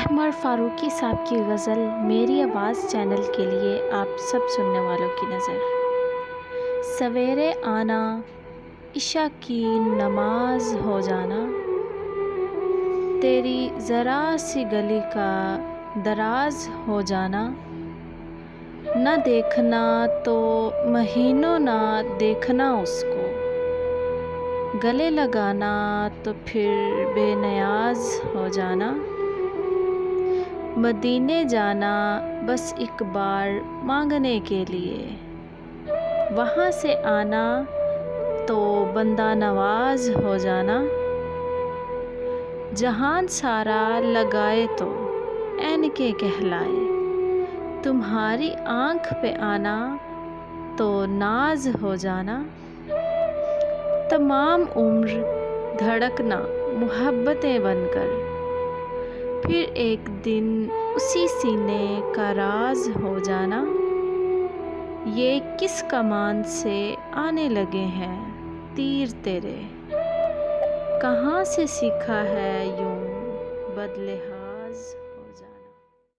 उमर फारूकी साहब की गज़ल मेरी आवाज़ चैनल के लिए आप सब सुनने वालों की नज़र। सवेरे आना, इशा की नमाज हो जाना, तेरी ज़रा सी गली का दराज हो जाना, न देखना तो महीनों ना देखना उसको, गले लगाना तो फिर बेनियाज हो जाना, मदीने जाना बस एक बार मांगने के लिए, वहाँ से आना तो बंदा नवाज हो जाना, जहान सारा लगाए तो ऐनके कहलाए, तुम्हारी आँख पे आना तो नाज हो जाना, तमाम उम्र धड़कना मोहब्बतें बनकर, फिर एक दिन उसी सीने का राज हो जाना, ये किस कमान से आने लगे हैं तीर तेरे, कहाँ से सीखा है यूं बदलिहाज